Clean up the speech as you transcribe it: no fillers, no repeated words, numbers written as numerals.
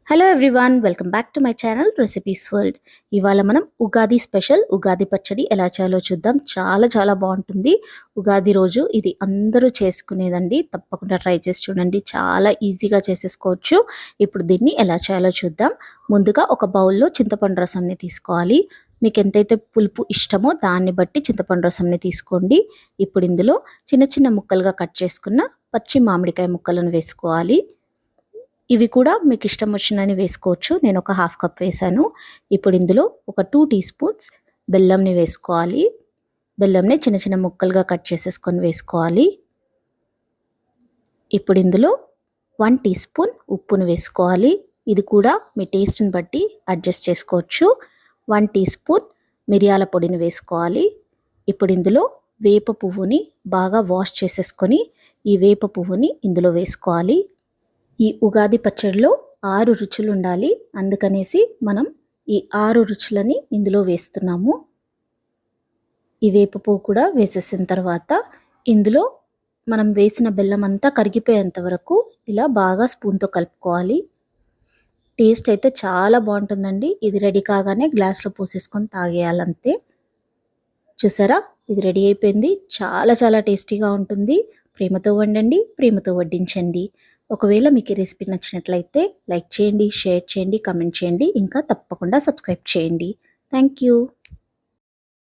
Hello everyone, welcome back to my channel recipes world. ఇవాళ మనం Ugadi special Ugadi పచ్చడి ఎలా చేయాలో చూద్దాం. చాలా చాలా బాగుంటుంది. ఉగాది రోజు ఇది అందరూ చేసుకునేదండి. తప్పకుండా ట్రై చేసి చూడండి. చాలా ఈజీగా చేసేసుకోవచ్చు. ఇప్పుడు దీన్ని ఎలా చేయాలో చూద్దాం. ముందుగా ఒక బౌల్లో చింతపండు రసంని తీసుకోవాలి. మీకు ఎంతైతే పులుపు ఇష్టమో దాన్ని బట్టి చింతపండు రసంని తీసుకోండి. ఇప్పుడు ఇందులో చిన్న చిన్న ముక్కలుగా కట్ చేసుకున్న పచ్చి మామిడికాయ ముక్కలను వేసుకోవాలి. ఇవి కూడా మీకు ఇష్టం వచ్చినని వేసుకోవచ్చు. నేను ఒక హాఫ్ కప్ వేసాను. ఇప్పుడు ఇందులో ఒక 2 టీ స్పూన్స్ బెల్లంని వేసుకోవాలి. బెల్లంని చిన్న చిన్న ముక్కలుగా కట్ చేసేసుకొని వేసుకోవాలి. ఇప్పుడు ఇందులో 1 టీ స్పూన్ ఉప్పును వేసుకోవాలి. ఇది కూడా మీ టేస్ట్ని బట్టి అడ్జస్ట్ చేసుకోవచ్చు. 1 టీ స్పూన్ మిరియాల పొడిని వేసుకోవాలి. ఇప్పుడు ఇందులో వేప పువ్వుని బాగా వాష్ చేసేసుకొని ఈ వేప పువ్వుని ఇందులో వేసుకోవాలి. ఈ ఉగాది పచ్చడిలో 6 రుచులు ఉండాలి. అందుకనేసి మనం ఈ 6 రుచులని ఇందులో వేస్తున్నాము. ఈ వేప పువ్వు కూడా వేసేసిన తర్వాత ఇందులో మనం వేసిన బెల్లం అంతా కరిగిపోయేంత వరకు ఇలా బాగా స్పూన్తో కలుపుకోవాలి. టేస్ట్ అయితే చాలా బాగుంటుందండి. ఇది రెడీ కాగానే గ్లాస్లో పోసేసుకొని తాగేయాలంతే. చూసారా, ఇది రెడీ అయిపోయింది. చాలా చాలా టేస్టీగా ఉంటుంది. ప్రేమతో వండండి, ప్రేమతో వడ్డించండి. ఒకవేళ మీకు ఈ రెసిపీ నచ్చినట్లయితే లైక్ చేయండి, షేర్ చేయండి, కామెంట్ చేయండి. ఇంకా తప్పకుండా సబ్స్క్రైబ్ చేయండి. Thank you.